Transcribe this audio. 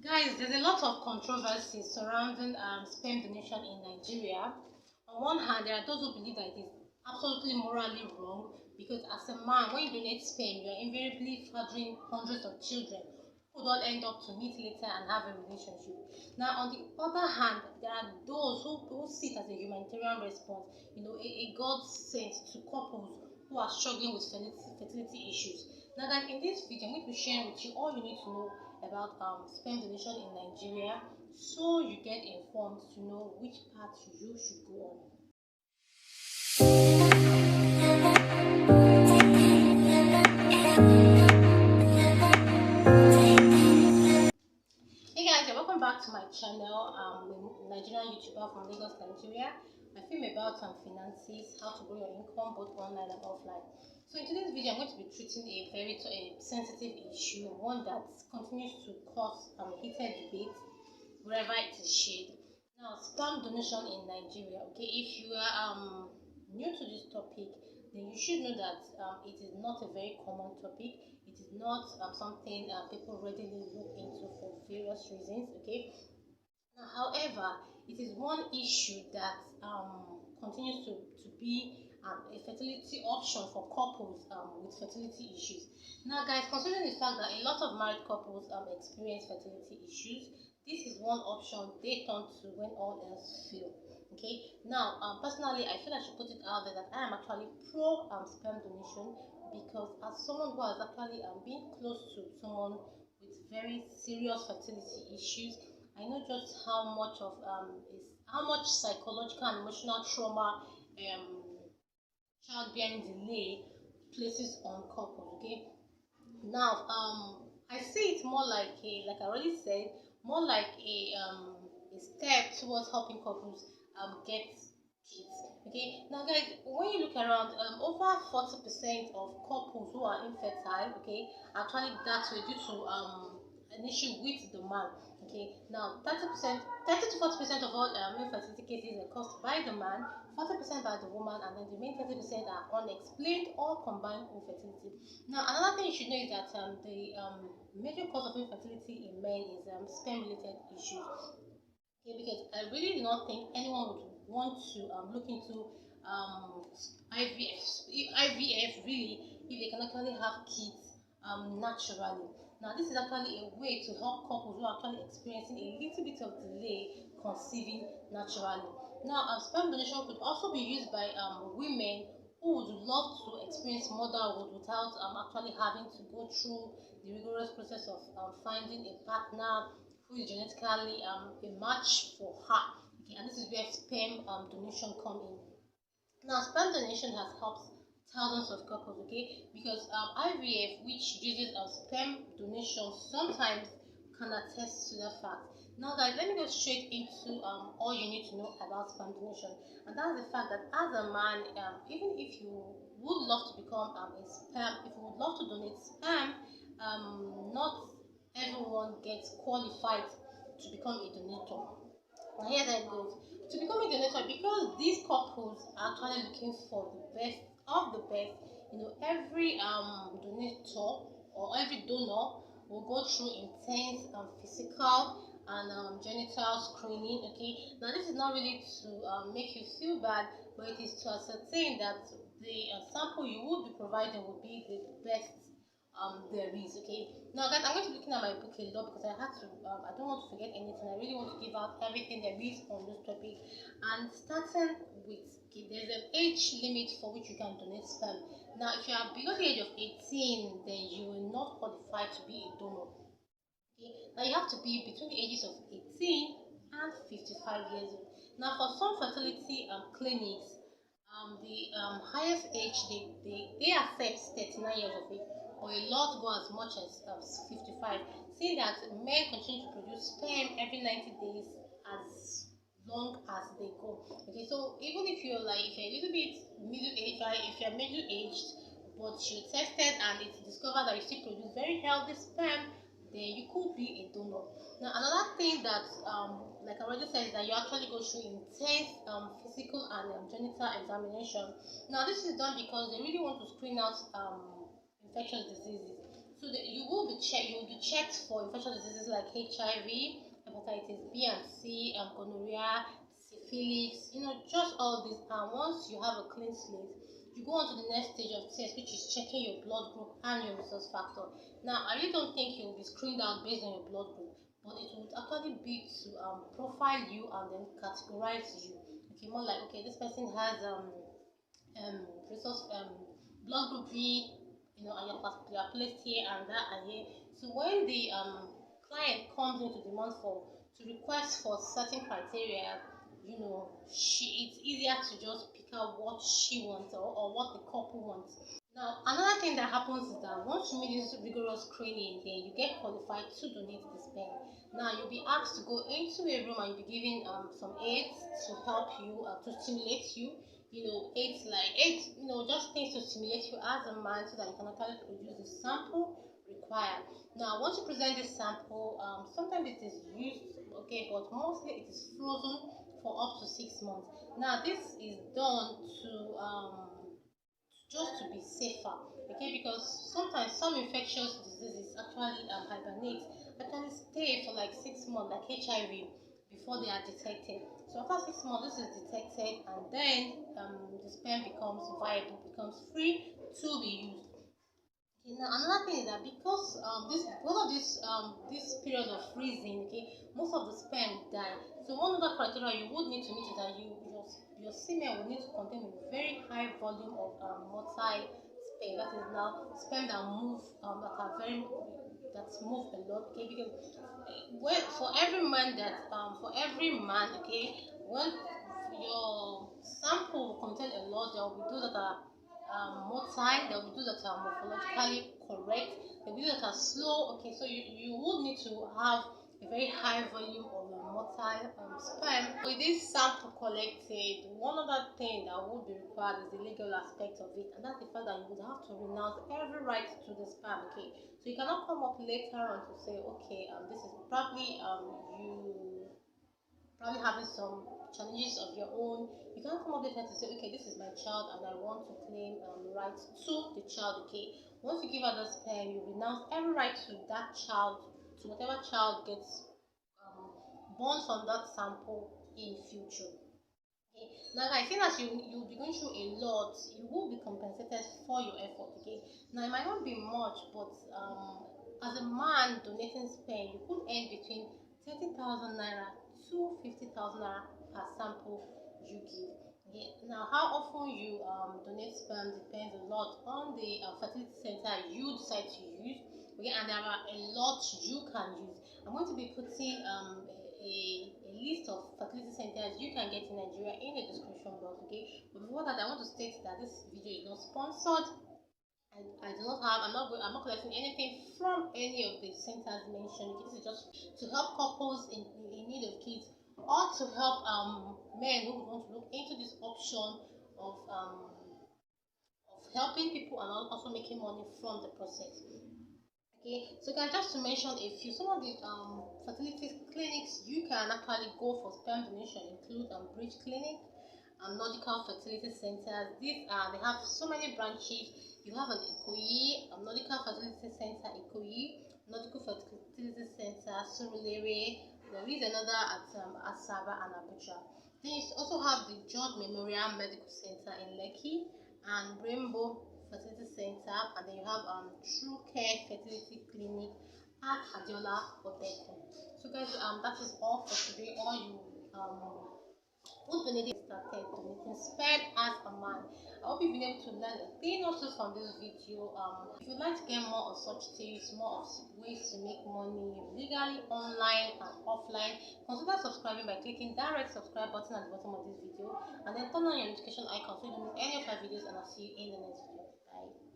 Guys, there's a lot of controversy surrounding sperm donation in Nigeria. On one hand, there are those who believe that it is absolutely morally wrong because as a man, when you donate sperm, you are invariably fathering hundreds of children who don't end up to meet later and have a relationship. Now, on the other hand, there are those who see it as a humanitarian response, a God sent to couples who are struggling with fertility issues. Now, guys, in this video, I'm going to be sharing with you all you need to know about sperm donation in Nigeria so you get informed to know which path you should go on. Hey guys, and welcome back to my channel. I'm a Nigerian YouTuber from Lagos, Nigeria. I film about finances, how to grow your income both online and offline. So in today's video, I'm going to be treating a very sensitive issue, one that continues to cause heated debate wherever it is shared. Now, sperm donation in Nigeria. Okay, if you are new to this topic, then you should know that it is not a very common topic. It is not something people readily look into for various reasons. Okay, now, however, it is one issue that continues to be a fertility option for couples with fertility issues. Now, guys, considering the fact that a lot of married couples experience fertility issues, this is one option they turn to when all else fail. Okay. Now, personally, I feel I should put it out there that I am actually pro sperm donation because as someone who has actually been close to someone with very serious fertility issues, I know just how much psychological and emotional trauma childbearing delay places on couples. Okay, now I see it more like I already said, more like a step towards helping couples get kids. Okay, now guys, when you look around, over 40% of couples who are infertile, okay, actually that way due to an issue with the man. Okay, now 30 to 40% of all infertility cases are caused by the man, 40% by the woman, and then the remaining 30% are unexplained or combined infertility. Now, another thing you should know is that the major cause of infertility in men is sperm-related issues. Okay, because I really do not think anyone would want to look into IVF really if they can actually have kids naturally. Now, this is actually a way to help couples who are actually experiencing a little bit of delay conceiving naturally. Now, sperm donation could also be used by women who would love to experience motherhood without actually having to go through the rigorous process of finding a partner who is genetically a match for her. Okay, and this is where sperm donation come in. Now, sperm donation has helped thousands of couples, okay, because IVF, which uses sperm donation, sometimes can attest to the fact. Now, guys, let me go straight into all you need to know about sperm donation, and that's the fact that as a man, even if you would love to become if you would love to donate sperm, not everyone gets qualified to become a donator. Now here's how it goes. To become a donator, because these couples are actually looking for the best of the best, every donator or every donor will go through intense physical and genital screening. Okay, now this is not really to make you feel bad, but it is to ascertain that the sample you will be providing will be the best there is. Okay, now guys, I'm going to be looking at my book a lot because I don't want to forget anything. I really want to give out everything there is on this topic, and starting with, okay, there's an age limit for which you can donate sperm. Now if you are below the age of 18, then you will not qualify to be a donor. Okay, now you have to be between the ages of 18 and 55 years old. Now for some fertility clinics, the highest age they accept 39 years of age, or a lot go as much as 55, seeing that men continue to produce sperm every 90 days as long as they go. Okay, so even if you're if you're a little bit middle aged, right, if you're middle aged, but you tested and it's discovered that you still produce very healthy sperm, then you could be a donor. Now, another thing that, like I already said, is that you actually go through intense physical and genital examination. Now, this is done because they really want to screen out infectious diseases. So you will be checked for infectious diseases like HIV, hepatitis B and C, gonorrhea, syphilis, just all this. And once you have a clean slate, you go on to the next stage of test, which is checking your blood group and your resource factor. Now, I really don't think you will be screened out based on your blood group, but it would actually be to profile you and then categorize you. Okay, more like, okay, this person has resource blood group B, and you're placed here and that and here. So when the client comes into the month to request for certain criteria, it's easier to just pick out what she wants or what the couple wants. Now, another thing that happens is that once you meet this rigorous screening, then you get qualified to donate the sperm. Now, you'll be asked to go into a room and you'll be given some aids to help you, to stimulate you. Aids, just things to stimulate you as a man so that you can actually produce the sample required. Now, once you present this sample, sometimes it is used, okay, but mostly it is frozen for up to 6 months. Now, this is done to just to be safer, okay, because sometimes some infectious diseases actually actually stay for like 6 months, like HIV, before they are detected. So after 6 months, this is detected, and then the sperm becomes viable, becomes free to be used. Okay, now another thing is that because this period of freezing, okay, most of the sperm die. So one other criteria you would need to meet is that your semen will need to contain a very high volume of motile sperm. That is now sperm that move that move a lot. Okay, because for every man, okay, when your sample will contain a lot, there will be those that are motile, there will be those that are morphologically correct, there will be those that are slow. Okay, so you would need to have a very high volume of motile sperm. With this sample collected, one other thing that would be required is the legal aspect of it, and that's the fact that you would have to renounce every right to the sperm. Okay, so you cannot come up later on to say, okay, this is probably you probably having some challenges of your own. You can't come up later to say, okay, this is my child and I want to claim rights to the child. Okay, once you give her the sperm, you renounce every right to that child, to whatever child gets born from that sample in future. Okay, now I think that you'll be going through a lot. You will be compensated for your effort. Okay, now it might not be much, but as a man donating sperm, you could earn between 30,000 naira to 50,000 naira per sample you give. Okay, now how often you donate sperm depends a lot on the fertility center you decide to use. Okay, and there are a lot you can use. I'm going to be putting a list of fertility centers you can get in Nigeria in the description box. Okay, but before that, I want to state that this video is not sponsored. I do not have. I'm not collecting anything from any of the centers mentioned. Okay, this is just to help couples in need of kids, or to help men who want to look into this option of helping people and also making money from the process. Okay, so just to mention a few, some of the fertility clinics you can actually go for sperm donation include Bridge Clinic, Nordica Fertility Centers. They have so many branches. You have an Ikoyi, Nordica Fertility Center, Ikoyi, Nordica Fertility Center, Surulere. There is another at Asaba and Abuja. Then you also have the George Memorial Medical Center in Lekki and Rainbow Fertility Center, and then you have TrueCare Fertility Clinic at Adeola, Odeku. So guys, that is all for today. All you would benefit started donating sperm as a man. I hope you've been able to learn a thing or two from this video. If you'd like to get more of such tips, more of ways to make money legally online and offline, consider subscribing by clicking that red subscribe button at the bottom of this video, and then turn on your notification icon so you don't miss any of my videos, and I'll see you in the next video. Bye.